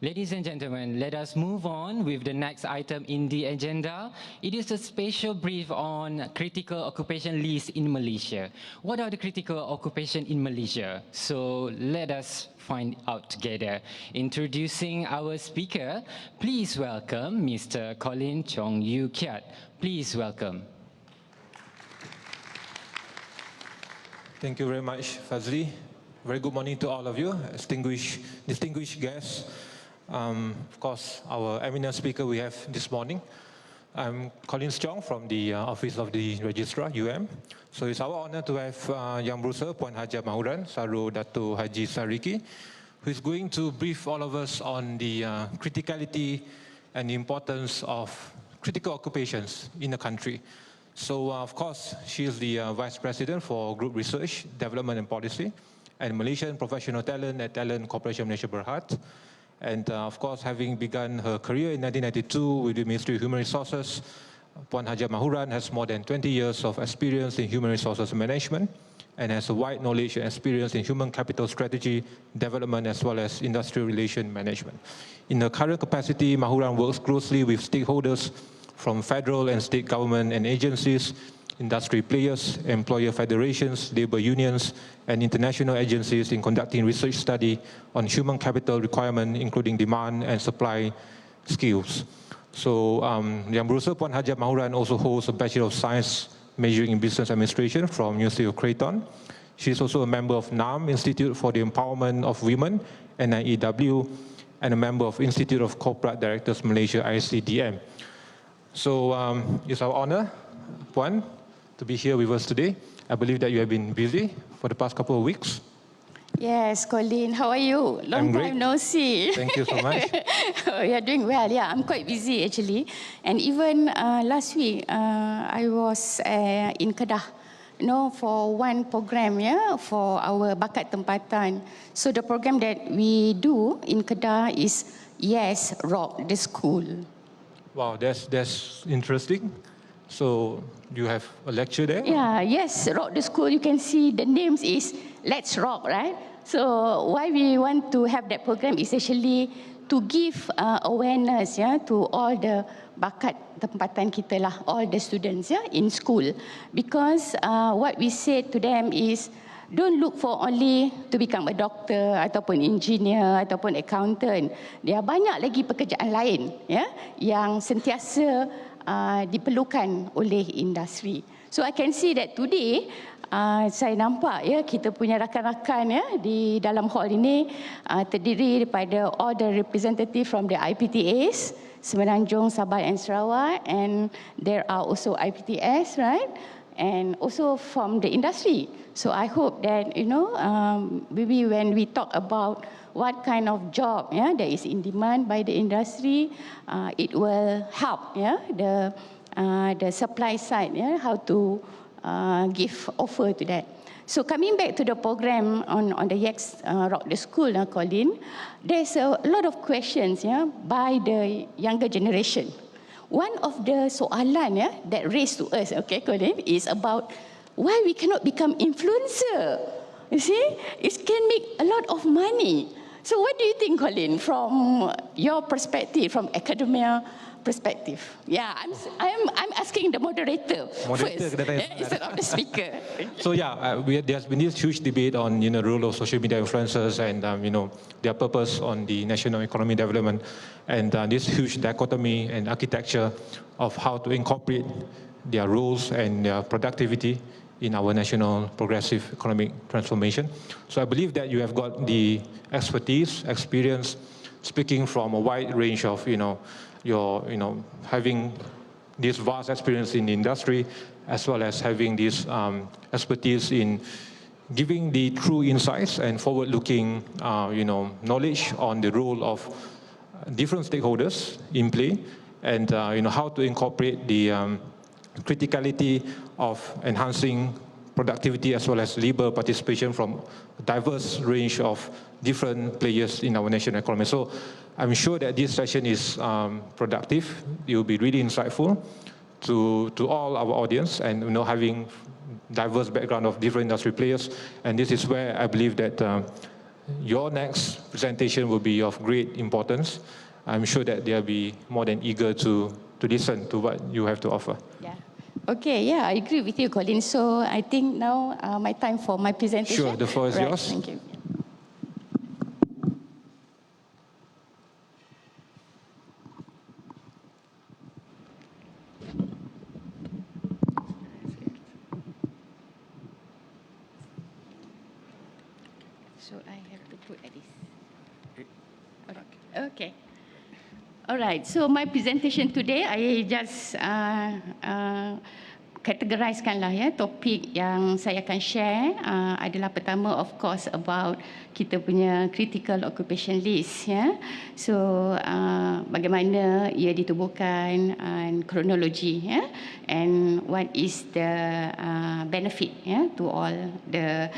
Ladies and gentlemen, let us move on with the next item in the agenda. It is a special brief on critical occupation list in Malaysia. What are the critical occupation in Malaysia? So let us find out together. Introducing our speaker, please welcome Mr. Colin Chong Yu Kiat. Please welcome. Thank you very much, Fazli. Very good morning to all of you, distinguished guests. Of course, our eminent speaker we have this morning. I'm Colin Chong from the Office of the Registrar, So it's our honor to have Yang Berusaha Puan Haja Mahuran, Saru Dato Haji Sariki, who is going to brief all of us on the criticality and the importance of critical occupations in the country. So, of course, she is the Vice President for Group Research, Development and Policy, and Malaysian Professional Talent at Talent Corporation Malaysia Berhad. And, of course, having begun her career in 1992 with the Ministry of Human Resources, Puan Haja Mahuran has more than 20 years of experience in human resources management and has a wide knowledge and experience in human capital strategy, development, as well as industrial relation management. In her current capacity, Mahuran works closely with stakeholders from federal and state government and agencies, industry players, employer federations, labor unions, and international agencies in conducting research study on human capital requirement, including demand and supply skills. So, Yang Berusaha Puan Haja Mahuran also holds a Bachelor of Science majoring in Business Administration from University of Creighton. She is also a member of NAM, Institute for the Empowerment of Women, NIEW, and a member of Institute of Corporate Directors Malaysia, ICDM. So it's our honor, Puan, to be here with us today. I believe that you have been busy for the past couple of weeks. Yes, Colin, how are you? Long time no see. Thank you so much. You're doing well. Yeah, I'm quite busy actually. And even last week, I was in Kedah, for one program, for our Bakat Tempatan. So the program that we do in Kedah is Yes, Rock the School. Wow, that's interesting. So you have a lecture there? Yeah, yes, Rock the School. You can see the names is Let's Rock, right? So why we want to have that program is actually to give awareness to all the bakat tempatan kita lah, all the students in school. Because what we said to them is, don't look for only to become a doctor ataupun engineer ataupun accountant. Dia banyak lagi pekerjaan lain yang sentiasa diperlukan oleh industri. So I can see that today saya nampak kita punya rakan-rakan di dalam hall ini terdiri daripada all the representative from the IPTAs, Semenanjung, Sabah and Sarawak, and there are also IPTS, right? And also from the industry. So I hope that, maybe when we talk about what kind of job that is in demand by the industry, it will help the supply side, how to give offer to that. So coming back to the program on the Yes Rock the School, Colin, there's a lot of questions by the younger generation. One of the soalan that raised to us, Colin, is about why we cannot become influencer. You see, it can make a lot of money. So what do you think, Colin, from your perspective, from academia perspective? Yeah, I'm asking the moderator first instead of the speaker. So there's been this huge debate on the role of social media influencers and their purpose on the national economic development, and this huge dichotomy and architecture of how to incorporate their roles and their productivity in our national progressive economic transformation. So I believe that you have got the expertise, experience, speaking from a wide range of having this vast experience in the industry, as well as having this expertise in giving the true insights and forward-looking, knowledge on the role of different stakeholders in play, and how to incorporate the criticality of enhancing productivity as well as labor participation from a diverse range of different players in our national economy. So I'm sure that this session is productive. It will be really insightful to all our audience, and having diverse background of different industry players. And this is where I believe that Your next presentation will be of great importance. I'm sure that they'll be more than eager to listen to what you have to offer. Yeah. Okay, yeah, I agree with you, Colin. So I think now my time for my presentation. Sure, the floor is Right, yours. Thank you. So I have to put at this. Okay. All right. So my presentation today, I just categorizekan lah ya topik yang saya akan share adalah pertama of course about kita punya critical occupation list ya. So bagaimana ia ditubuhkan and kronologi ya, and what is the benefit ya to all the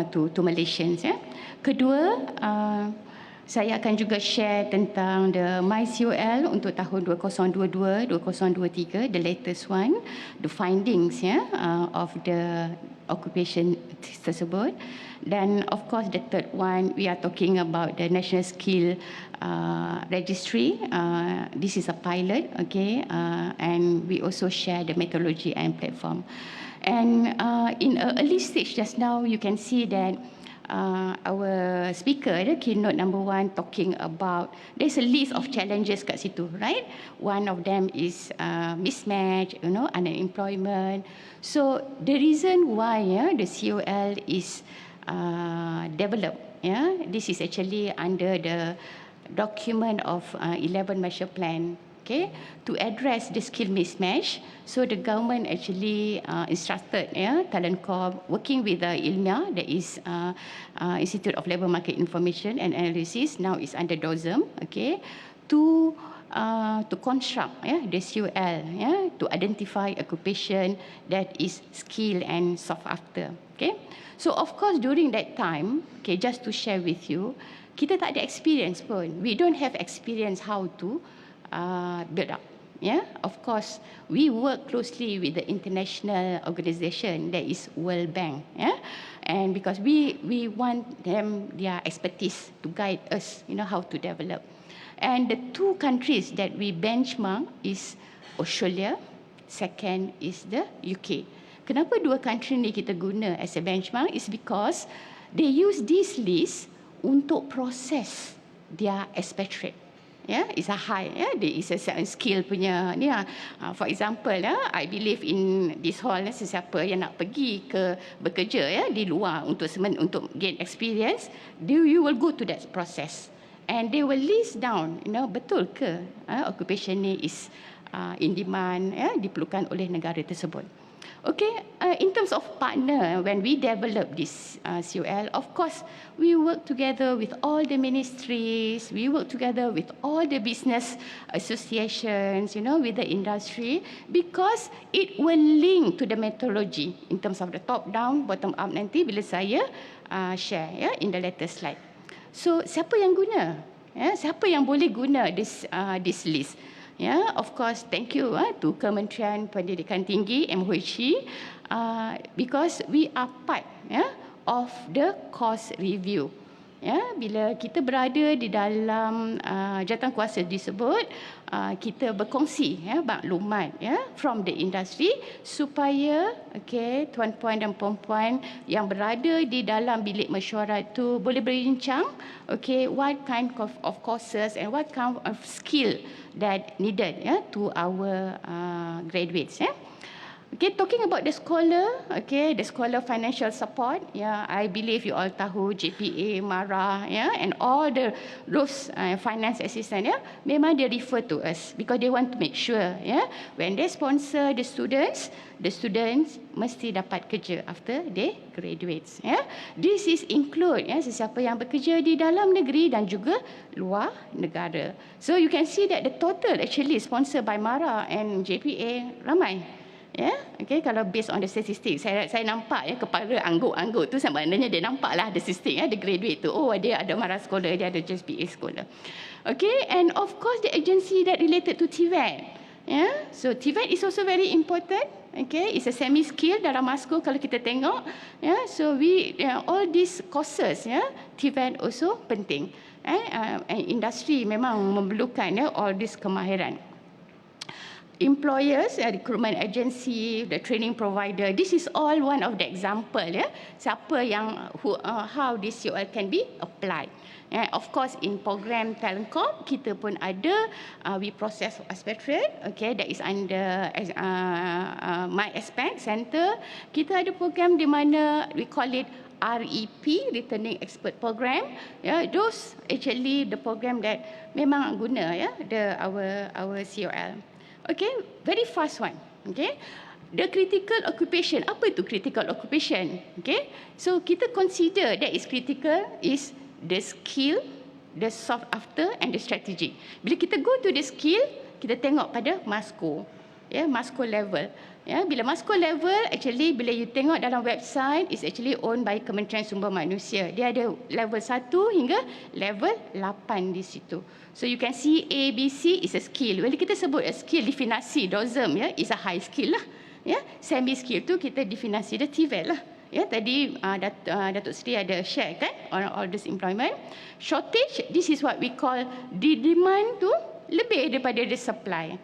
to Malaysians ya. Kedua, saya akan juga share tentang the MyCOL untuk tahun 2022-2023, the latest one, the findings of the occupation tersebut. Dan of course the third one, we are talking about the National Skill Registry. This is a pilot, okay, and we also share the methodology and platform. And in an early stage just now, you can see that our speaker, the keynote number 1, talking about there's a list of challenges kat situ, right? One of them is mismatch, unemployment. So the reason why the COL is developed, this is actually under the document of 11 Malaysia Plan. Okay, to address the skill mismatch, so the government actually instructed Talent Corp working with the ILMIA, that is Institute of Labour Market Information and Analysis, now is under DOSM, okay, to construct the COL, to identify occupation that is skill and sought after. Okay, so of course during that time, okay, just to share with you, kita tak ada experience pun. We don't have experience how to build up. Yeah, of course, we work closely with the international organization, that is World Bank. Yeah, and because we want them, their expertise to guide us, how to develop. And the two countries that we benchmark is Australia, second is the UK. Kenapa dua country ni kita guna as a benchmark is because they use this list untuk proses their expatriate. Yeah, it's a high. Yeah, there is a skill punya. Yeah, for example, I believe in this hall, sesiapa yang nak pergi ke bekerja di luar untuk gain experience, you will go to that process, and they will list down, betul ke occupation ni is in demand, diperlukan oleh negara tersebut. Okay, in terms of partner, when we develop this COL, of course, we work together with all the ministries, we work together with all the business associations, with the industry, because it will link to the methodology in terms of the top-down, bottom-up nanti bila saya share in the later slide. So, siapa yang guna? Siapa yang boleh guna this list? Yeah, of course, thank you to Kementerian Pendidikan Tinggi, MHC, because we are part of the course review. Bila kita berada di dalam jawatankuasa disebut, kita berkongsi maklumat from the industry supaya tuan-puan dan puan-puan yang berada di dalam bilik mesyuarat itu boleh berbincang what kind of courses and what kind of skill that needed to our graduates. Okay, talking about the scholar, the scholar financial support, I believe you all tahu JPA, MARA, and all those finance assistant, memang they refer to us because they want to make sure, when they sponsor the students mesti dapat kerja after they graduates. This is include sesiapa yang bekerja di dalam negeri dan juga luar negara. So you can see that the total actually sponsored by MARA and JPA ramai. Kalau based on the statistics, saya nampak kepala angguk-angguk tu sebenarnya dia nampaklah the statistic, the graduate tu, dia ada MARA scholar, dia ada JPA scholar. And of course the agency that related to TVET, Yeah, so TVET is also very important. Okay, it's a semi-skill dalam maskul kalau kita tengok. Yeah, so all these courses, TVET also penting. Industri memang memerlukan all this kemahiran. Employers, recruitment agency, the training provider, this is all one of the example. Siapa yang how this COL can be applied. Of course, in program Talent Corp, kita pun ada, we process expatriate, okay, that is under My Aspect Center. Kita ada program di mana we call it REP, Returning Expert Program. Those actually the program that memang guna our COL. Okay, very fast one. Okay, the critical occupation. Apa itu critical occupation? Okay, so kita consider that is critical is the skill, the sought after and the strategy. Bila kita go to the skill, kita tengok pada maskul, maskul level. Bila maskul level, actually bila you tengok dalam website, is actually owned by Kementerian Sumber Manusia. Dia ada level 1 hingga level 8 di situ. So you can see A, B, C is a skill. Bila kita sebut a skill, definasi DOSM, is a high skill lah. Semi skill tu kita definasi the TVET lah. Tadi Datuk Seri ada share kan on all this employment. Shortage, this is what we call the demand tu lebih daripada the supply.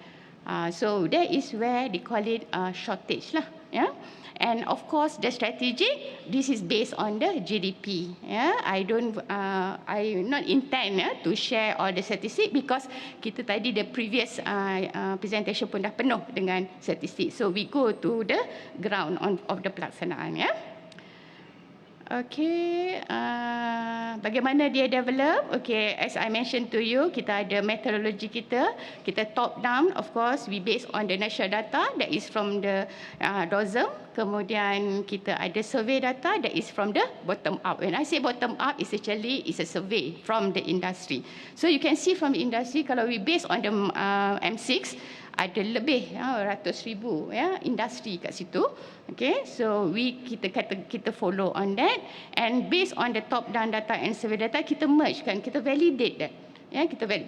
So that is where they call it shortage lah. And of course the strategic, this is based on the GDP. I not intend to share all the statistic because kita tadi the previous presentation pun dah penuh dengan statistik. So we go to the ground of the pelaksanaan. Okay, bagaimana dia develop? Okay, as I mentioned to you, kita ada methodology kita top down, of course, we based on the national data that is from the DOSM. Kemudian kita ada survey data that is from the bottom up. When I say bottom up, it's actually a survey from the industry. So you can see from the industry, kalau we based on the M6, ada lebih ratus ribu industri kat situ. Okay, so kita follow on that, and based on the top down data and survey data, kita merge kan, kita validate that.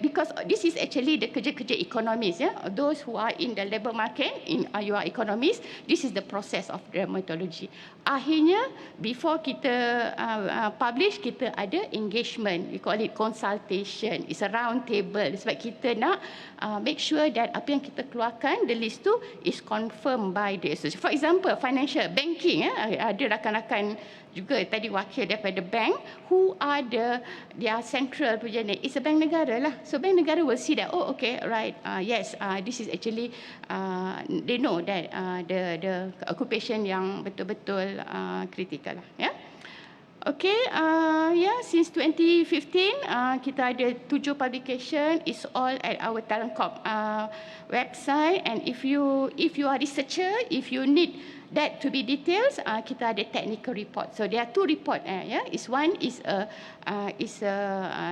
Because this is actually the kerja-kerja ekonomis, those who are in the labour market, you are economists, this is the process of the methodology. Akhirnya, before kita publish, kita ada engagement, we call it consultation, it's a round table, sebab kita nak make sure that apa yang kita keluarkan, the list tu is confirmed by the association. For example, financial, banking, ada rakan-rakan juga tadi wakil daripada bank who are their central punya ni, it's a bank negara lah. So bank negara will see that, oh okay, right, yes, this is actually they know that the occupation yang betul-betul critical lah. Okay, since 2015 kita ada 7 publication, is all at our Talent Corp website, and if you are researcher, if you need that to be details, kita ada technical report. So there are 2 report. One is a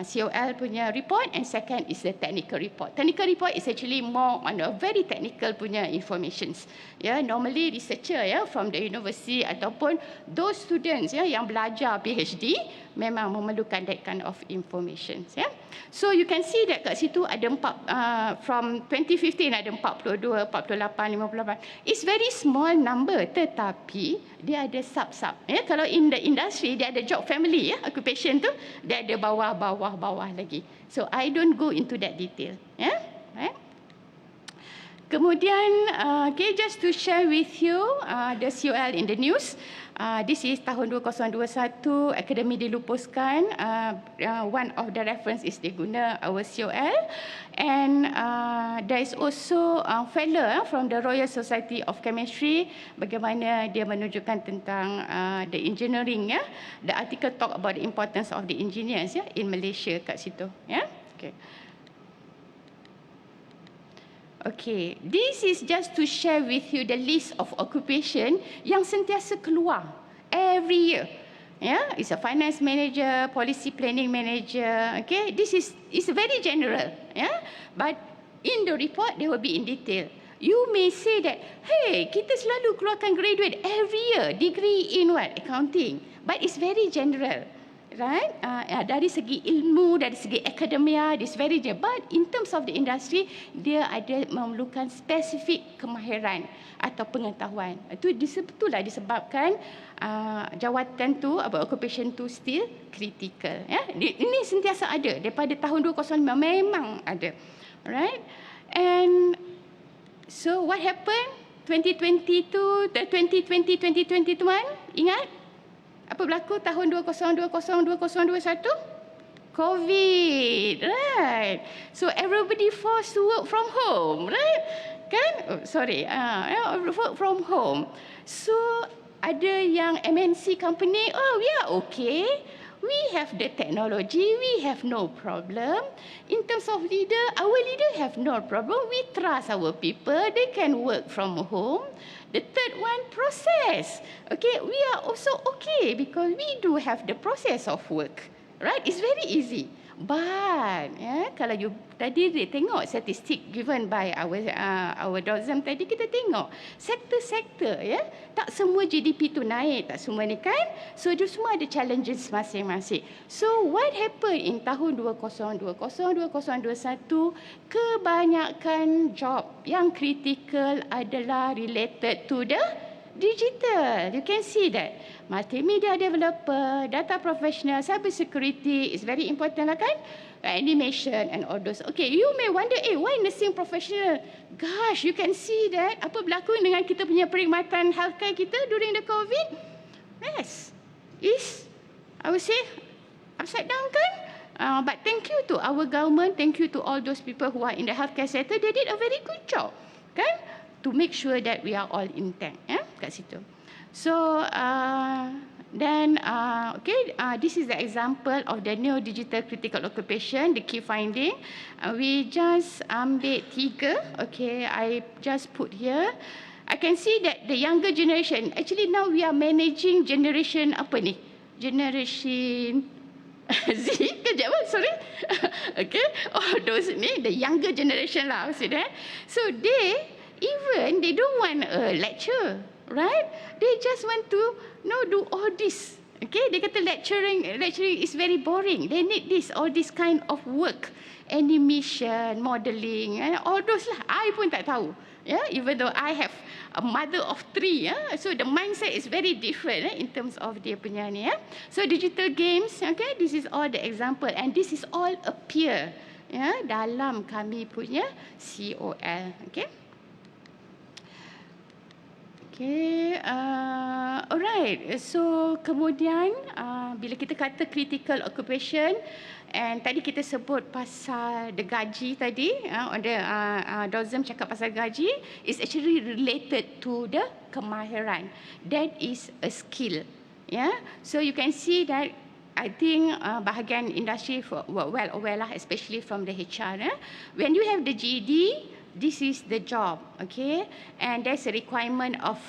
COL punya report, and second is the technical report. Technical report is actually more on a very technical punya informations. Normally researcher from the university ataupun those students yang belajar PhD memang memerlukan that kind of information. So you can see that kat situ ada from 2015 ada 42, 48, 58. It's very small number, tetapi dia ada sub-sub. Kalau in the industry dia ada job family, occupation tu dia ada bawah lagi. So I don't go into that detail. Kemudian, just to share with you the COL in the news. This is tahun 2021, Akademi dilupuskan. One of the reference is diguna our COL. And there is also a fellow from the Royal Society of Chemistry, bagaimana dia menunjukkan tentang the engineering. The article talk about the importance of the engineers in Malaysia kat situ. Okay, this is just to share with you the list of occupation yang sentiasa keluar every year. It's a finance manager, policy planning manager. Okay, this is very general. But in the report they will be in detail. You may say that, hey, kita selalu keluarkan graduate every year, degree in what? Accounting. But it's very general. right? Dari segi ilmu, dari segi akademia, this very good. But in terms of the industry, dia ada memerlukan spesifik kemahiran atau pengetahuan. Itulah disebabkan jawatan tu, occupation tu still critical. Ya? Ini sentiasa ada daripada tahun 2005 memang ada, right? And so what happened 2021? Ingat? Apa berlaku tahun 2020-2021? COVID, right? So everybody forced to work from home, right? Kan? Work from home. So ada yang MNC company, we are okay. We have the technology, we have no problem. In terms of leader, our leader have no problem. We trust our people, they can work from home. The third one, process. Okay, we are also okay because we do have the process of work. Right? It's very easy. But kalau you tadi tengok statistik given by our DOSM tadi, kita tengok sektor-sektor, tak semua GDP tu naik, tak semua ni kan. So dia semua ada challenges masing-masing. So what happened in tahun 2020-2021, kebanyakan job yang critical adalah related to the digital. You can see that. Multimedia developer, data professional, cyber security is very important lah kan? Animation and all those. Okay, you may wonder, why nursing professional? Gosh, you can see that apa berlaku dengan kita punya perkhidmatan healthcare kita during the COVID? Yes, is I would say upside down kan? But thank you to our government, thank you to all those people who are in the healthcare sector. They did a very good job, kan? To make sure that we are all intact, kat situ. So this is the example of the new digital critical occupation, the key finding. We just ambil 3. Okay, I just put here. I can see that the younger generation, actually now we are managing generation apa ni? Generation Z, kejap apa? Sorry. Okay, those ni, the younger generation lah, see that? So they don't want a lecture. Right? They just want to do all this. Okay? They kata lecturing is very boring. They need all this kind of work. Animation, modeling, all those lah. I pun tak tahu. Even though I have a mother of 3. So the mindset is very different in terms of dia punya ni. So digital games, okay? This is all the example. And this is all appear dalam kami punya COL. Okay? Okay, alright. So kemudian bila kita kata critical occupation, and tadi kita sebut pasal the gaji tadi, DOSM cakap pasal gaji, is actually related to the kemahiran. That is a skill. So you can see that I think bahagian industri well aware lah, especially from the HR. When you have the GED, this is the job, okay? And there's a requirement of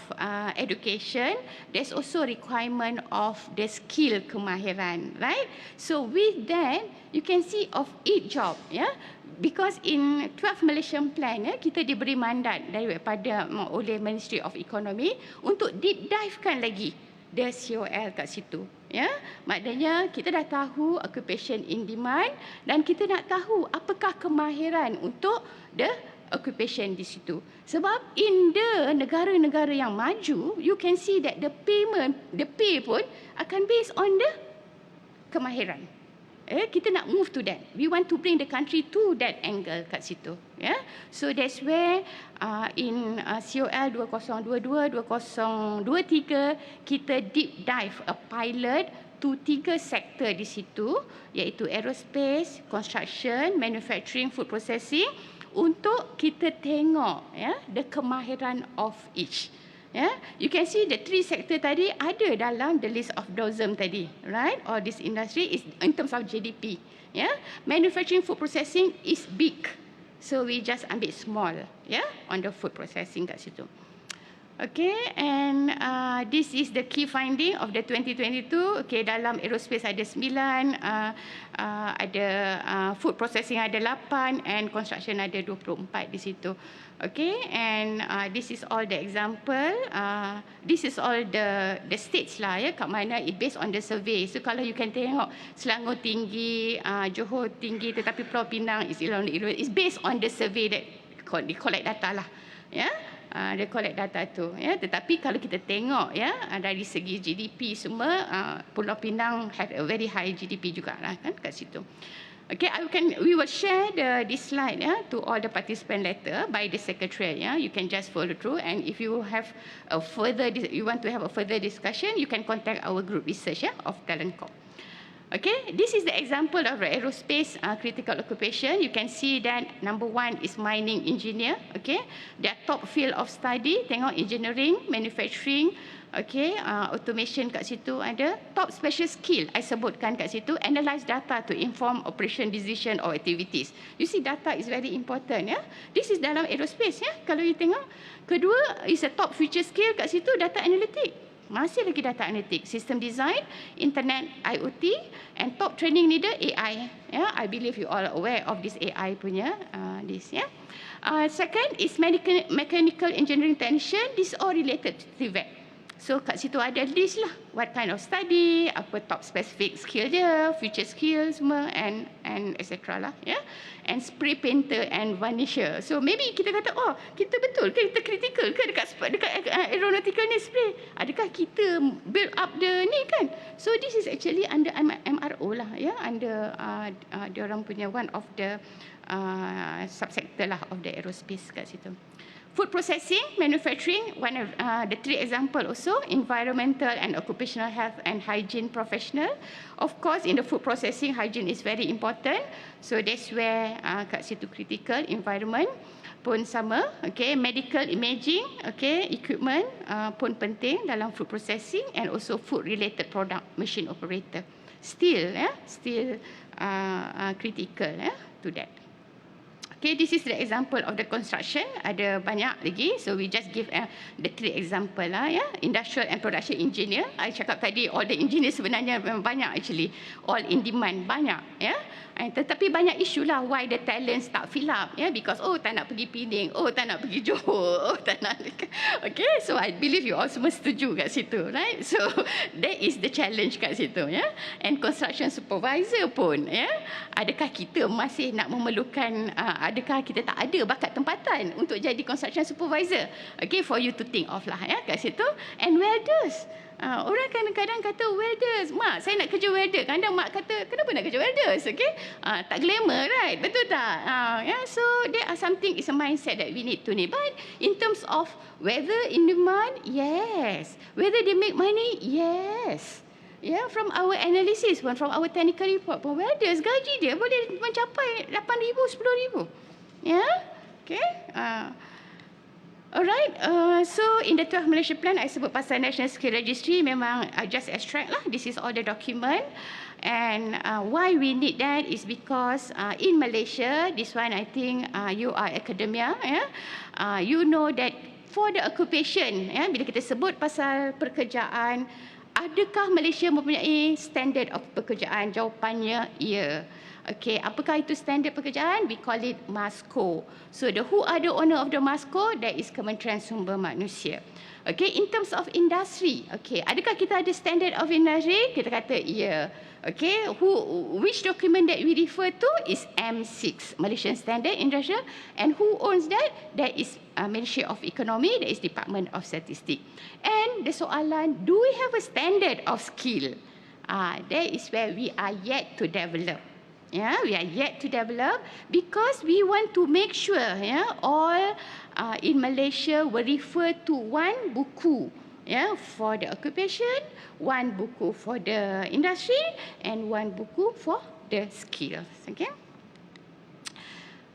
education. There's also requirement of the skill kemahiran, right? So with that, you can see of each job, because in 12 Malaysian Plan, kita diberi mandat daripada oleh Ministry of Economy untuk deep divekan lagi the COL kat situ. Maknanya kita dah tahu occupation in demand dan kita nak tahu apakah kemahiran untuk the occupation di situ. Sebab in the negara-negara yang maju, you can see that the pay pun akan based on the kemahiran. Kita nak move to that. We want to bring the country to that angle kat situ. So that's where in COL 2022-2023 kita deep dive a pilot to 3 sektor di situ, iaitu aerospace, construction, manufacturing, food processing, untuk kita tengok the kemahiran of each. You can see the 3 sektor tadi ada dalam the list of DOSM tadi, right? All this industry is in terms of GDP. Manufacturing, food processing is big, so we just ambil small, on the food processing kat situ. Okay, and this is the key finding of the 2022. Okay, dalam aerospace ada 9, ada food processing ada 8, and construction ada 24 di situ. Okay, and this is all the example. This is all the states lah ya, kat mana it based on the survey. So kalau you can tengok Selangor tinggi, Johor tinggi, tetapi Pulau Pinang is based on the survey that they collect data lah. Ya. Dia collect data tu ya, tetapi kalau kita tengok ya dari segi GDP semua, Pulau Pinang have a very high GDP jugalah kan kat situ. Okay, we will share this slide to all the participant later by the secretariat. You can just follow through, and if you have you want to have a further discussion, you can contact our group research of Talent Corp. Okay, this is the example of aerospace critical occupation. You can see that number 1 is mining engineer. Okay, their top field of study. Tengok engineering, manufacturing. Okay, automation kat situ ada. Top special skill I sebutkan kat situ. Analyze data to inform operation decision or activities. You see, data is very important. Ya, this is dalam aerospace. Ya, kalau you tengok. Kedua is a top future skill kat situ, data analytic. Masih lagi data analytic, system design, internet, IoT, and top training leader AI. Yeah, I believe you all are aware of this AI punya this. Yeah. Second is mechanical engineering technician. This all related to TVET. So kat situ ada list lah, what kind of study, apa top specific skill dia, future skill semua, and etc. lah, ya. Yeah? And spray painter and varnisher. So maybe kita kata, oh kita betul ke, kita critical ke dekat aeronautical ni spray? Adakah kita build up the ni kan? So this is actually under MRO lah, ya, yeah? Under diorang punya one of the subsector lah of the aerospace kat situ. Food processing, manufacturing, one of the 3 example also, environmental and occupational health and hygiene professional. Of course, in the food processing, hygiene is very important. So that's where kat situ critical, environment pun sama. Okay, medical imaging, okay, equipment pun penting dalam food processing, and also food related product, machine operator. Still critical to that. Okay, this is the example of the construction. Ada banyak lagi, so we just give the 3 example lah ya. Industrial and production engineer. I cakap tadi all the engineer sebenarnya memang banyak actually. All in demand, banyak ya. Tetapi banyak isu lah why the talents tak fill up ya, because tak nak pergi Pening, tak nak pergi Johor, tak nak. Okay, so I believe you all semua setuju kat situ, right? So that is the challenge kat situ ya. And construction supervisor pun ya. Adakah kita masih nak memerlukan, adakah kita tak ada bakat tempatan untuk jadi construction supervisor? Okay, for you to think of lah ya kat situ. And welders. Orang kadang-kadang kata welders, mak saya nak kerja welder. Kadang mak kata kenapa nak kerja welders? Okay, tak glamour, right? Betul tak? Yeah, so there are something, is a mindset that we need to need. But in terms of whether in demand, yes. Whether they make money, yes. Yeah, from our analysis, from our technical report, welders gaji dia boleh mencapai 8,000, 10,000. Yeah, okay. Alright, so in the 12 Malaysia Plan, I sebut pasal National Skill Registry, memang just extract lah. This is all the document. And why we need that is because in Malaysia, this one I think you are academia, yeah? You know that for the occupation, yeah, bila kita sebut pasal pekerjaan, adakah Malaysia mempunyai standard of pekerjaan? Jawapannya, ya. Okay, apakah itu standard pekerjaan? We call it MASCO. So who are the owner of the MASCO? That is Kementerian Sumber Manusia. Okay, in terms of industry, okay, adakah kita ada standard of industry? Kita kata ya. Okay, which document that we refer to is M6, Malaysian Standard Industrial, and who owns that? That is Ministry of Economy, that is Department of Statistics. And the soalan, do we have a standard of skill? That is where we are yet to develop. Yeah, we are yet to develop because we want to make sure, yeah, all in Malaysia will refer to one buku, yeah, for the occupation, one buku for the industry, and one buku for the skills. Okay.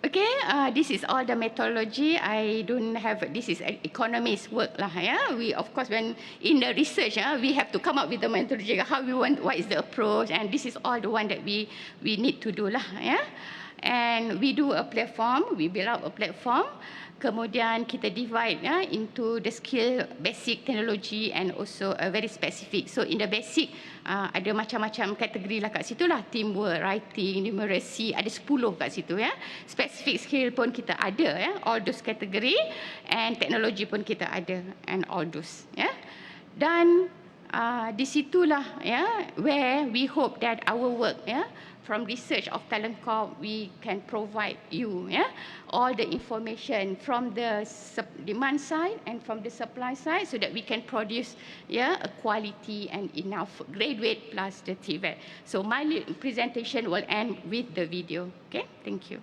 Okay, this is all the methodology. I don't have, this is economist work lah, yeah. We, of course, when in the research, we have to come up with the methodology, how we want, what is the approach, and this is all the one that we need to do lah, yeah. And we do a platform, we build up a platform. Kemudian kita divide into the skill, basic, technology and also very specific. So in the basic ada macam-macam kategori lah kat situ lah. Teamwork, writing, numeracy, ada 10 kat situ ya. Specific skill pun kita ada ya. All those category and technology pun kita ada and all those ya. Dan di situlah ya where we hope that our work ya from research of Talent Corp, we can provide you all the information from the demand side and from the supply side so that we can produce a quality and enough graduate plus the TVET. So my presentation will end with the video. Okay, thank you.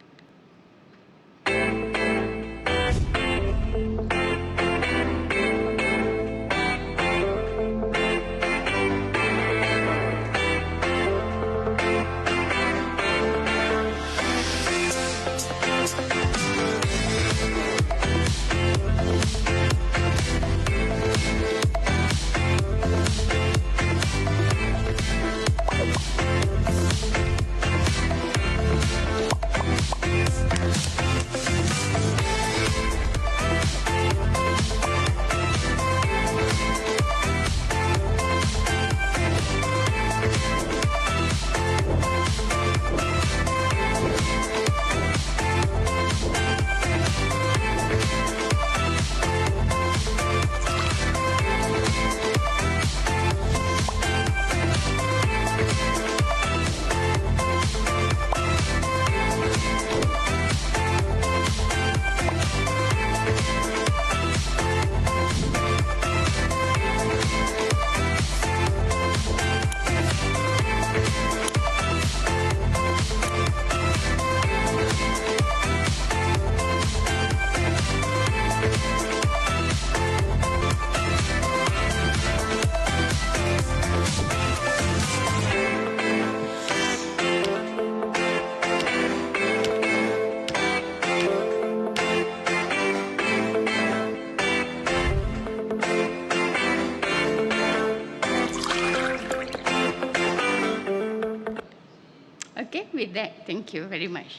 Okay, with that, thank you very much.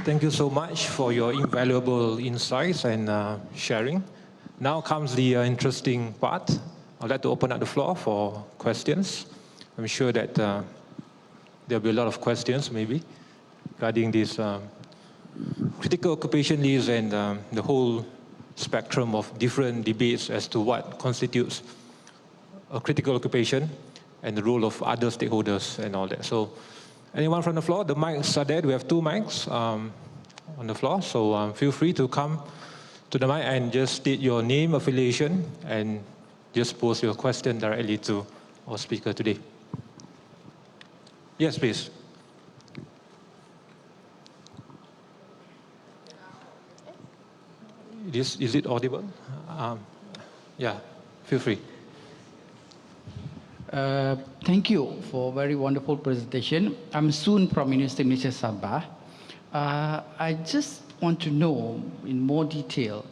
Thank you so much for your invaluable insights and sharing. Now comes the interesting part. I'd like to open up the floor for questions. I'm sure that there'll be a lot of questions maybe regarding this critical occupation leaves and the whole spectrum of different debates as to what constitutes a critical occupation and the role of other stakeholders and all that. So anyone from the floor? The mics are there. We have 2 mics on the floor. So feel free to come to the mic and just state your name, affiliation, and just pose your question directly to our speaker today. Yes, please. Is it audible? Yeah, feel free. Thank you for a very wonderful presentation. I'm Sun from Universiti Malaysia Sabah. I just want to know in more detail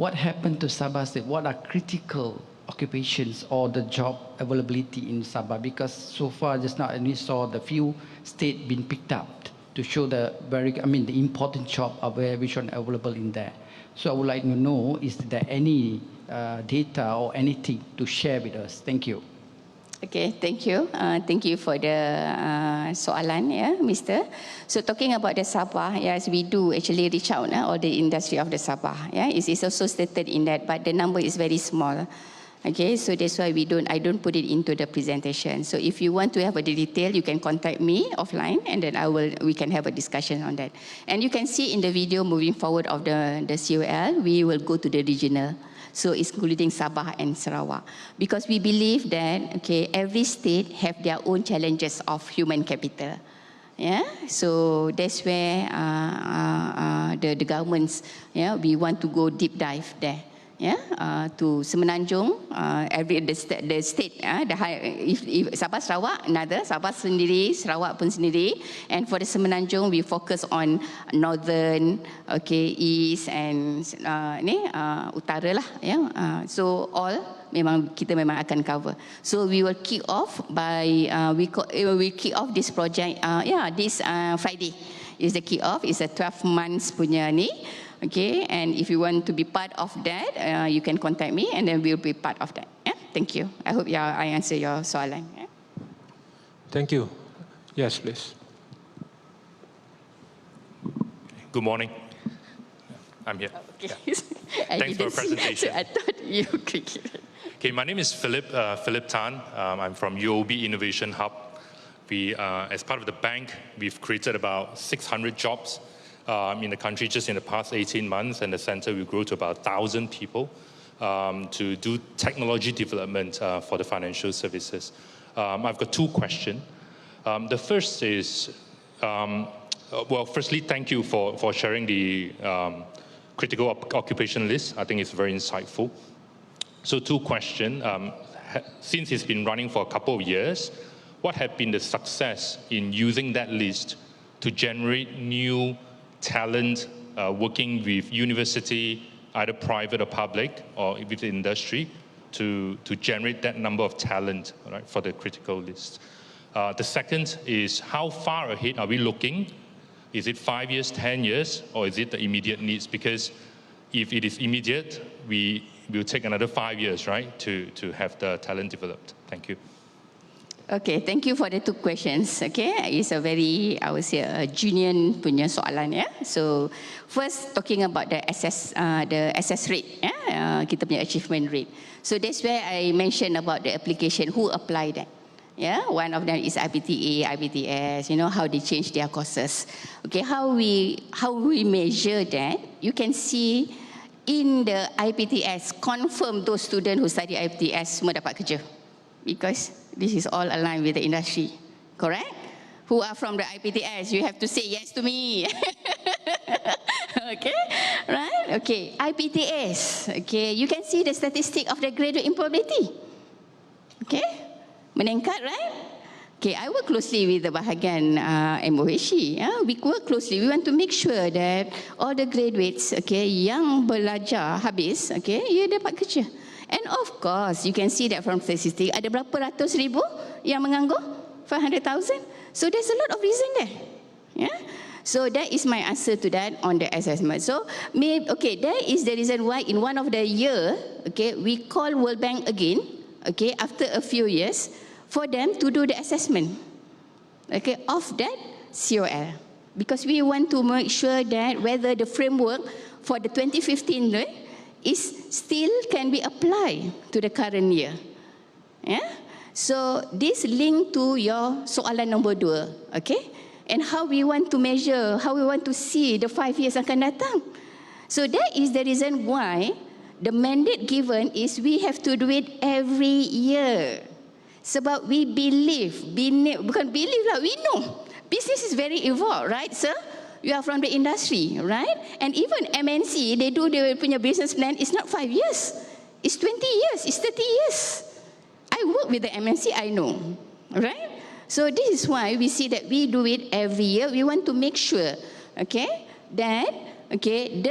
what happened to Sabah State, what are critical occupations or the job availability in Sabah, because so far just now I only saw the few states being picked up to show the the important job which are available in there. So I would like to know, is there any data or anything to share with us? Thank you. Okay, thank you. Thank you for the soalan, Mr. So talking about the Sabah, yes, we do actually reach out all the industry of the Sabah. It is also stated in that, but the number is very small. Okay, so that's why I don't put it into the presentation. So if you want to have the detail, you can contact me offline, and then we can have a discussion on that. And you can see in the video moving forward of the COL, we will go to the regional. So it's including Sabah and Sarawak, because we believe that every state have their own challenges of human capital. So that's where the governments we want to go deep dive there. To Semenanjung, the state, if Sabah Sarawak, another Sabah sendiri, Sarawak pun sendiri, and for the Semenanjung we focus on northern, east and utara lah, so all kita memang akan cover. So we will kick off by we kick off this project this Friday. is the kick-off. It's a 12 months punya ni. Okay, and if you want to be part of that, you can contact me and then we'll be part of that. Yeah? Thank you. I hope I answer your soalan. Yeah? Thank you. Yes, please. Good morning. I'm here. Okay. Yeah. Thanks for the presentation. So I thought you click it. Okay, my name is Philip Tan. I'm from UOB Innovation Hub. We, as part of the bank, we've created about 600 jobs in the country just in the past 18 months, and the center will grow to about 1,000 people to do technology development for the financial services. I've got two questions. The first is, well, firstly, thank you for sharing the critical occupation list. I think it's very insightful. So two questions. Since it's been running for a couple of years, what have been the success in using that list to generate new talent working with university, either private or public, or with the industry, to generate that number of talent, right, for the critical list? The second is, how far ahead are we looking? Is it 5 years, 10 years, or is it the immediate needs? Because if it is immediate, we will take another 5 years, right, to have the talent developed. Thank you. Okay, thank you for the two questions. Okay, it's a very, I would say, a genuine punya soalan, yeah. So first, talking about the assess rate, yeah, kita punya achievement rate. So that's where I mentioned about the application, who apply that. Yeah, one of them is IPTA, IPTS, you know, how they change their courses. Okay, how we measure that, you can see in the IPTS, confirm those students who study IPTS semua dapat kerja. Because this is all aligned with the industry, correct? Who are from the IPTS, you have to say yes to me. Okay, right? Okay, IPTS, okay, you can see the statistic of the graduate employability. Okay, meningkat, right? Okay, I work closely with the bahagian MOHE. We work closely. We want to make sure that all the graduates, okay, yang belajar habis, okay, ia dapat kerja. And of course, you can see that from statistic, ada berapa ratus ribu yang menganggur? 500,000. So there's a lot of reason there. Yeah. So that is my answer to that on the assessment. So, okay, that is the reason why in one of the year, okay, we call World Bank again, okay, after a few years, for them to do the assessment, okay, of that COL. Because we want to make sure that whether the framework for the 2015 is still can be applied to the current year. Yeah? So this link to your soalan nombor 2, okay? And how we want to measure, how we want to see the 5 years akan datang. So that is the reason why the mandate given is we have to do it every year. Sebab we believe, bukan believe lah, we know. Business is very evolved, right, sir? You are from the industry, right? And even MNC, they do their punya business plan, it's not 5 years. It's 20 years, it's 30 years. I work with the MNC, I know, right? So this is why we see that we do it every year. We want to make sure, okay, that, okay,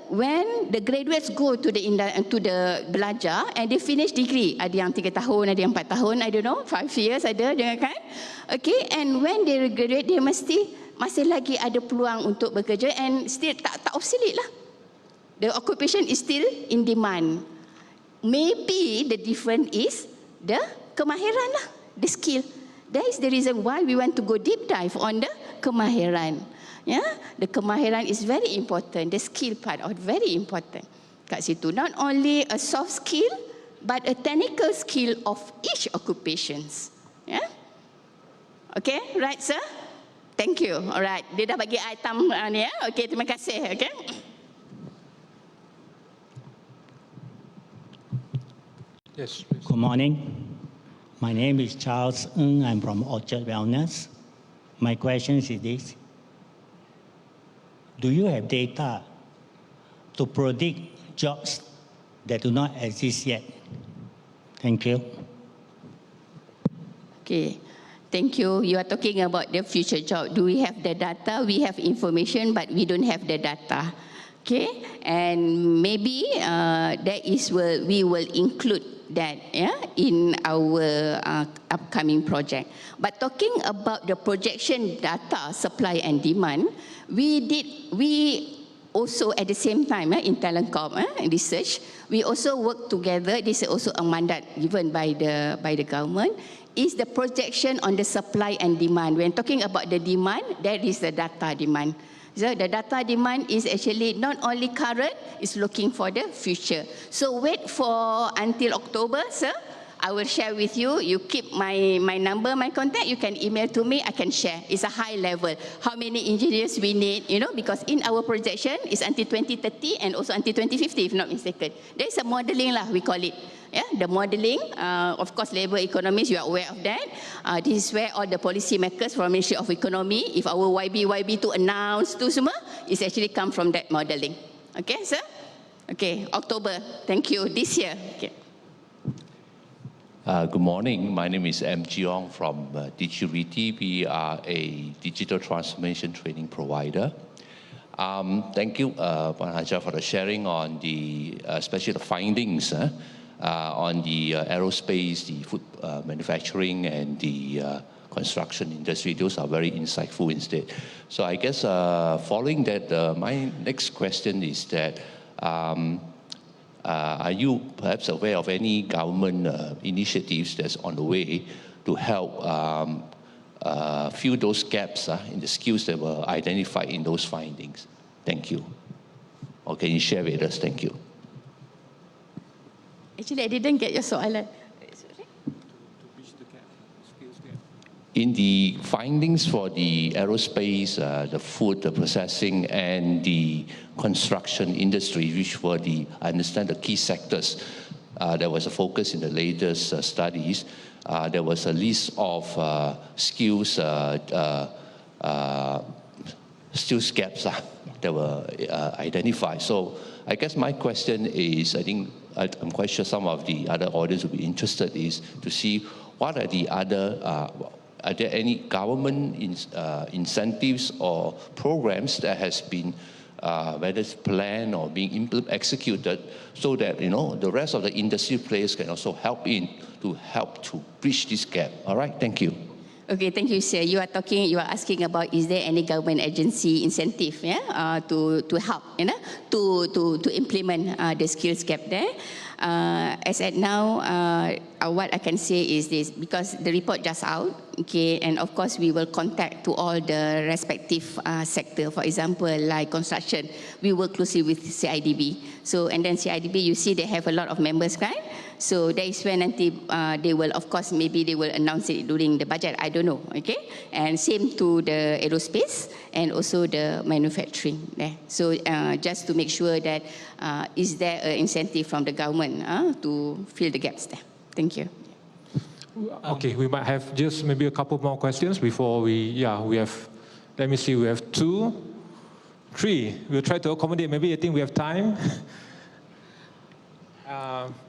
when the graduates go to the belajar and they finish degree, ada yang 3 tahun, ada yang 4 tahun, I don't know, 5 years ada, jangan kan? Okay, and when they graduate, they masih lagi ada peluang untuk bekerja and still tak obsolete lah. The occupation is still in demand. Maybe the difference is the kemahiran lah, the skill. That is the reason why we want to go deep dive on the kemahiran. Yeah, the kemahiran is very important. The skill part is very important. Kat situ, not only a soft skill, but a technical skill of each occupations. Yeah. Okay, right, sir? Thank you. Alright, dia dah bagi item ni ya. Okay, terima kasih. Okay. Yes, please. Good morning. My name is Charles Ng. I'm from Orchard Wellness. My question is this. Do you have data to predict jobs that do not exist yet? Thank you. Okay. Thank you. You are talking about the future job. Do we have the data? We have information, but we don't have the data. Okay, and maybe that is where we will include that in our upcoming project. But talking about the projection data, supply and demand, we also at the same time in Talent Corp research, we also work together. This is also a mandate given by the government, is the projection on the supply and demand. When talking about the demand, that is the data demand. So the data demand is actually not only current, it's looking for the future. So wait for until October, sir. I will share with you. You keep my number, my contact. You can email to me. I can share. It's a high level. How many engineers we need, because in our projection, it's until 2030 and also until 2050, if not mistaken. There's a modeling, we call it. Yeah, the modeling, of course, labor economists, you are aware of that. This is where all the policy makers from Ministry of Economy, if our YB to announce to semua, it's actually come from that modeling. Okay, sir? Okay, October. Thank you. This year. Okay. Good morning. My name is M. Jiong from Universiti. We are a digital transformation training provider. Thank you, Puan Haja, for the sharing on especially the findings on the aerospace, the food manufacturing, and the construction industry. Those are very insightful instead. So I guess following that, my next question is that are you perhaps aware of any government initiatives that's on the way to help fill those gaps in the skills that were identified in those findings? Thank you. Or can you share with us? Thank you. Actually, I didn't get your soalan. In the findings for the aerospace, the food, the processing, and the construction industry, which were I understand, the key sectors, there was a focus in the latest studies. There was a list of skills gaps that were identified. So I guess my question is, I'm quite sure some of the other audience will be interested, is to see what are the other are there any government incentives or programs that has been, whether it's planned or being executed, so that the rest of the industry players can also help to bridge this gap? All right, thank you. Okay, thank you, sir. You are asking about, is there any government agency incentive, to help, to implement the skills gap there? As at now, what I can say is this, because the report just out, okay, and of course we will contact to all the respective sector. For example, like construction, we work closely with CIDB. So, and then CIDB, you see they have a lot of members, right? So that is when they will, of course, maybe they will announce it during the budget. I don't know, okay? And same to the aerospace and also the manufacturing there. So just to make sure that is there an incentive from the government to fill the gaps there. Thank you. Okay, we might have just maybe a couple more questions before we have, let me see, we have 2, 3. We'll try to accommodate. Maybe I think we have time.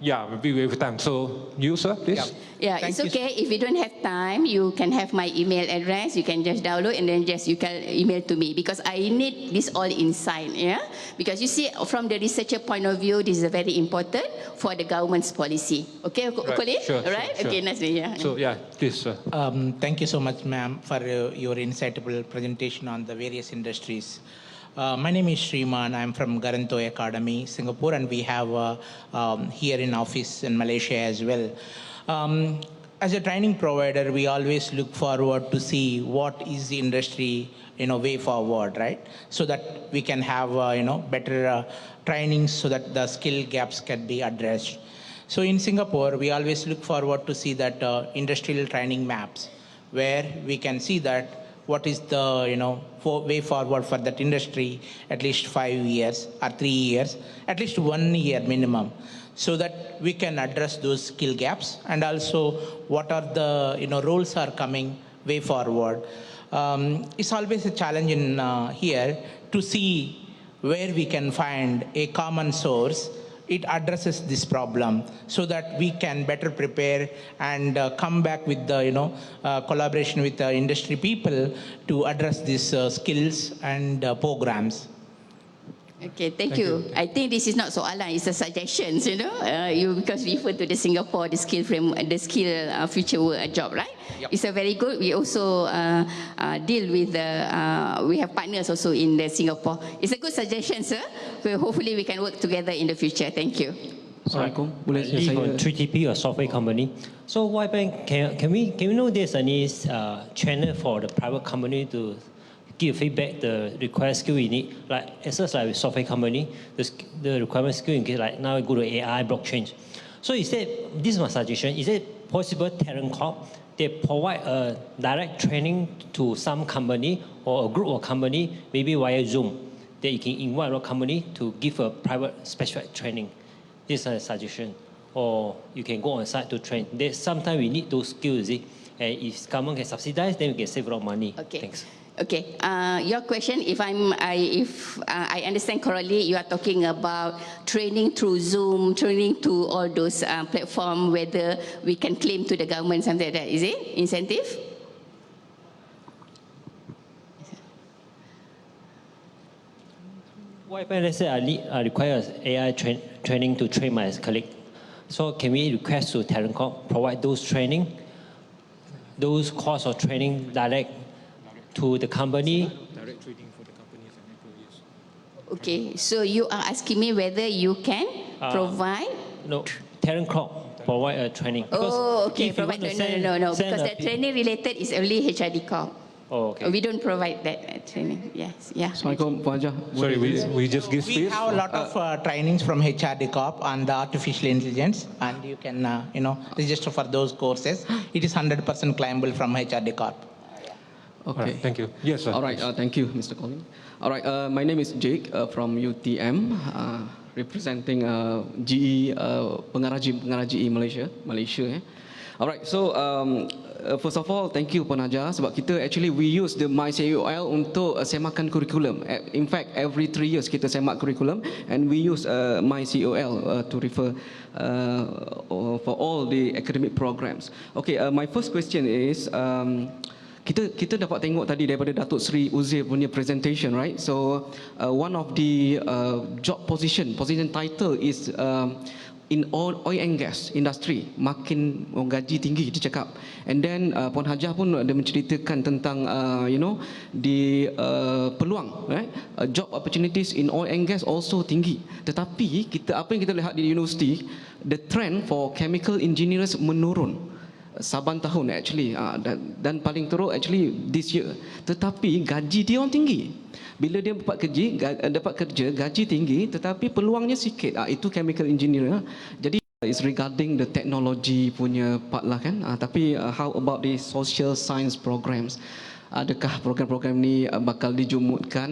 Maybe we have time. So you, sir, please. Yeah, it's okay. If you don't have time, you can have my email address. You can just download and then you can email to me, because I need this all inside. Yeah, because you see, from the researcher point of view, this is very important for the government's policy. Okay, right. Sure, right? Sure. Okay, Nasri. Yeah. So please, sir. Thank you so much, ma'am, for your insightful presentation on the various industries. My name is Sriman. I'm from Garantoy Akademi, Singapore, and we have here in office in Malaysia as well. As a training provider, we always look forward to see what is the industry, way forward, right? So that we can have, better trainings so that the skill gaps can be addressed. So in Singapore, we always look forward to see that industrial training maps, where we can see that what is the way forward for that industry, at least 5 years or 3 years, at least 1 year minimum, so that we can address those skill gaps, and also what are the roles are coming way forward. It's always a challenge in here to see where we can find a common source. It addresses this problem so that we can better prepare and come back with the collaboration with the industry people to address these skills and programs. Okay, thank you. I think this is not soalan, it's a suggestions, you know. You because refer to the Singapore, the skill frame, the skill future work job, right? Yep. It's a very good. We also deal with the. We have partners also in the Singapore. It's a good suggestion, sir. So hopefully we can work together in the future. Thank you. Assalamualaikum. Boleh Lee saya from 3TP, a software company. So, why bank can we know there's any channel for the private company to give feedback the required skill we need, like as like with software company, the requirement skill in like now we go to AI blockchain. So is that this is my suggestion? Is it possible Corp they provide a direct training to some company or a group of company, maybe via Zoom, that you can invite a company to give a private specialized training? This is a suggestion. Or you can go on site to train. Sometimes we need those skills, and if government can subsidize, then we can save a lot of money. Okay. Thanks. Okay, your question, if I understand correctly, you are talking about training through Zoom, training to all those platform, whether we can claim to the government, something like that, is it? Incentive? What if let's say I require AI training to train my colleague? So can we request to Corp provide those training, those course of training direct to the company? Direct training for the companies and employees. Okay, so you are asking me whether you can provide? No, Corp provide a training. Oh, okay, if you provide, want to no, send because a that training related is only HRD Corp. Oh, okay. We don't provide that training, yes, yeah. Assalamualaikum Puan Haja. Sorry, we just give We space. have a lot of trainings from HRD Corp on the artificial intelligence, and you can, register for those courses. It is 100% claimable from HRD Corp. Okay. Alright, thank you. Yes, sir. All right, thank you, Mr. Colin. All right, my name is Jake from UTM, representing GE, pengarah GE Malaysia. All right, so first of all, thank you Puan Haja, sebab kita actually we use the MyCOL untuk semakan kurikulum. In fact, every 3 years kita semak kurikulum, and we use MyCOL to refer for all the academic programs. Okay, my first question is, kita dapat tengok tadi daripada Datuk Seri Uzair punya presentation, right? So one of the job position title is in oil and gas industry, makin gaji tinggi dia cakap. And then Puan Haja pun ada menceritakan tentang di peluang, right? Job opportunities in oil and gas also tinggi. Tetapi apa yang kita lihat di universiti, the trend for chemical engineers menurun saban tahun actually, dan paling teruk actually this year. Tetapi gaji dia orang tinggi. Bila dia dapat kerja gaji tinggi, tetapi peluangnya sikit. Itu chemical engineer. Jadi it's regarding the technology punya part lah kan. Tapi how about the social science programs? Adakah program-program ni bakal dijumutkan?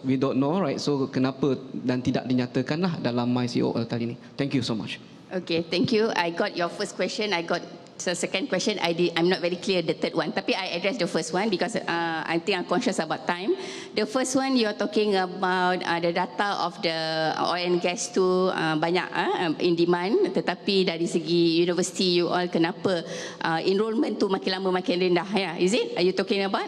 We don't know, right? So kenapa dan tidak dinyatakan lah dalam MyCOL kali ini? Thank you so much. Okay, thank you. I got your first question. I got the second question. I'm not very clear the third one. Tapi I address the first one because I think I'm conscious about time. The first one you're talking about the data of the oil and gas tu banyak in demand. Tetapi dari segi universiti you all kenapa enrollment tu makin lama makin rendah? Yeah, is it? Are you talking about?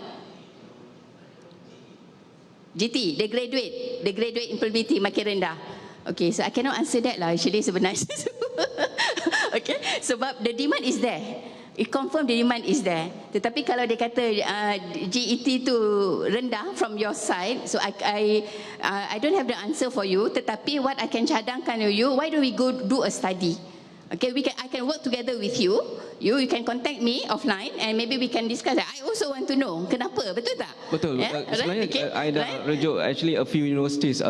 GT, the graduate employability makin rendah. Okay, so I cannot answer that lah actually sebenarnya. Okay, sebab the demand is there. It confirm the demand is there. Tetapi kalau dia kata GET tu rendah from your side, so I don't have the answer for you. Tetapi what I can cadangkan you, why don't we go do a study? Okay, I can work together with you. You can contact me offline and maybe we can discuss that. I also want to know kenapa, betul tak? Betul. Yeah? Sebenarnya Okay. I dah rujuk actually a few universities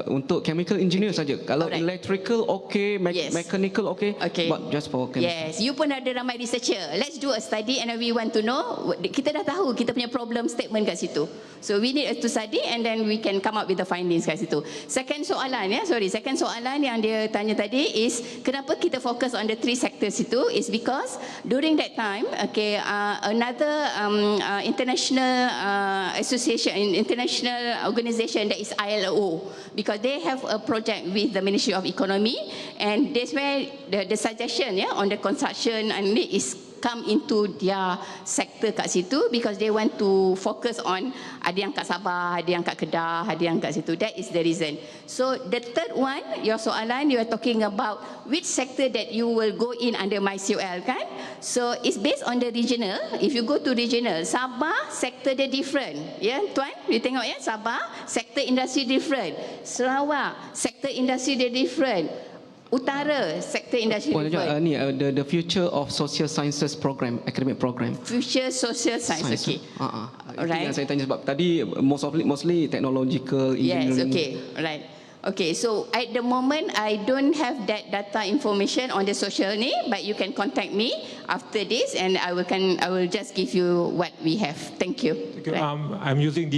untuk chemical engineer saja. Kalau Alright. electrical okay, Yes. mechanical okay, Okay. but just for chemistry. Yes, you pun ada ramai researcher. Let's do a study and we want to know. Kita dah tahu kita punya problem statement kat situ. So we need to study and then we can come up with the findings kat situ. Second soalan yang dia tanya tadi is kenapa kita fokus on the 3 sectors itu is because during that time, okay, another international association, international organization that is ILO, because they have a project with the Ministry of Economy, and that's where the suggestion on the construction and is come into their sector kat situ because they want to focus on ada yang kat Sabah, ada yang kat Kedah, ada yang kat situ. That is the reason. So the third one, your soalan, you are talking about which sector that you will go in under MyCOL, kan? So it's based on the regional. If you go to regional, Sabah sector dia different. Ya, tuan, you tengok ya, Sabah sektor industri different. Sarawak sektor industri dia different. Utara sektor industri different. The future of social sciences program, academic program. Future social science. Okay. Alright. Yang saya tanya sebab tadi mostly technological, engineering. Yes, okay. Right. Okay, so at the moment I don't have that data information on the social ni, but you can contact me after this and I will just give you what we have. Thank you. Right. I'm using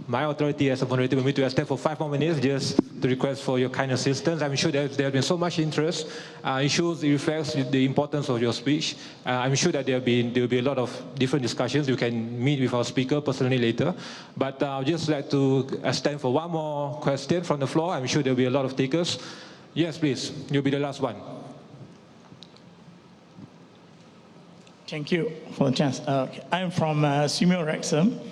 my authority as a moderator for me to extend for 5 more minutes just to request for your kind assistance. I'm sure that there has been so much interest. It reflects the importance of your speech. I'm sure that there will be a lot of different discussions. You can meet with our speaker personally later. But I'd just like to extend for one more question from the floor. I'm sure there will be a lot of takers. Yes, please. You'll be the last one. Thank you for the chance. I'm from Simeo Wrexham.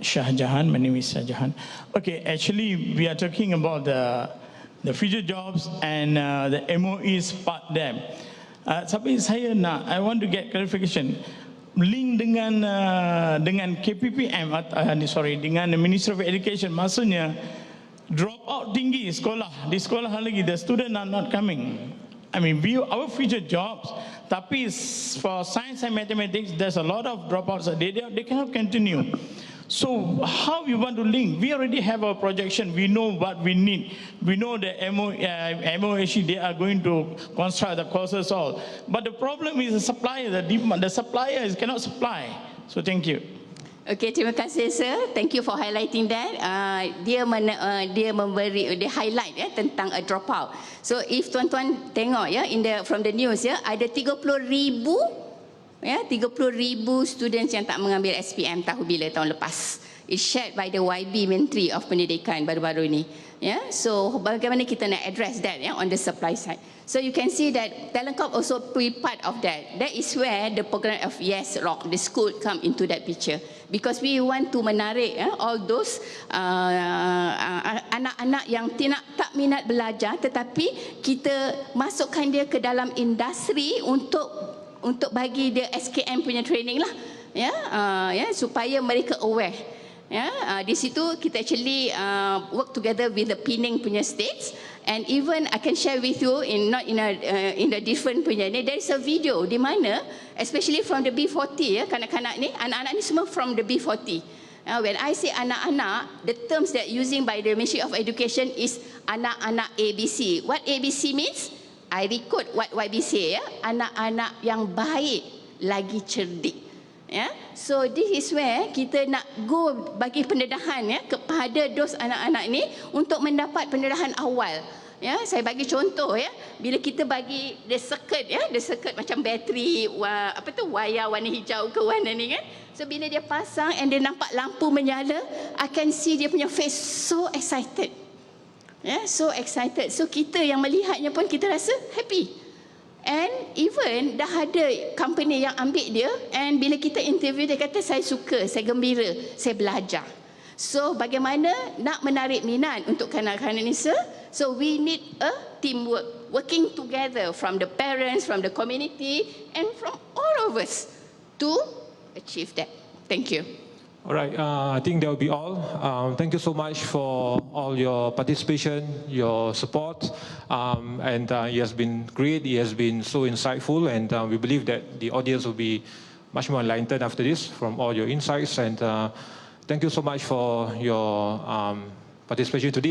Shah Jahan, my name is Shah Jahan. Okay, actually we are talking about the future jobs and the MOE's part there. Tapi I want to get clarification. Link dengan KPPM, dengan the Ministry of Education, maksudnya drop out tinggi sekolah, di sekolah lagi, the students are not coming. I mean, our future jobs, tapi for science and mathematics, there's a lot of dropouts. They cannot continue. So how we want to link? We already have a projection. We know what we need. We know the MOHE, they are going to construct the courses all. But the problem is the supplier, the demand. The supplier cannot supply. So thank you. Okay, terima kasih sir. Thank you for highlighting that. Dia highlight tentang a dropout. So if tuan-tuan tengok from the news ada 30,000 students yang tak mengambil SPM tahu bila tahun lepas. It's shared by the YB Menteri of Pendidikan baru-baru ni. So bagaimana kita nak address that on the supply side. So you can see that Talent Corp also be part of that. That is where the program of Yes Rock, the school come into that picture. Because we want to menarik all those anak-anak yang tak minat belajar, tetapi kita masukkan dia ke dalam industri untuk bagi dia SKM punya training lah, supaya mereka aware. Di situ kita actually work together with the Penang punya states, and even I can share with you in a different punya ni, there is a video di mana especially from the B40 kanak-kanak ni, anak-anak ni semua from the B40. When I say anak-anak, the terms that using by the Ministry of Education is anak-anak ABC. What ABC means? I record what YB say, anak-anak yang baik lagi cerdik. So this is where kita nak go bagi pendedahan kepada those anak-anak ni untuk mendapat pendedahan awal. Saya bagi contoh bila kita bagi the circuit macam bateri wayar warna hijau ke warna ni kan. So bila dia pasang and dia nampak lampu menyala, I can see dia punya face so excited. So excited. So kita yang melihatnya pun kita rasa happy. And even dah ada company yang ambil dia, and bila kita interview dia kata saya suka, saya gembira, saya belajar. So bagaimana nak menarik minat untuk kanak-kanak ni sir? So we need a teamwork, working together from the parents, from the community and from all of us to achieve that. Thank you. All right, I think that will be all. Thank you so much for all your participation, your support, and it has been great. It has been so insightful, and we believe that the audience will be much more enlightened after this from all your insights. And thank you so much for your participation today.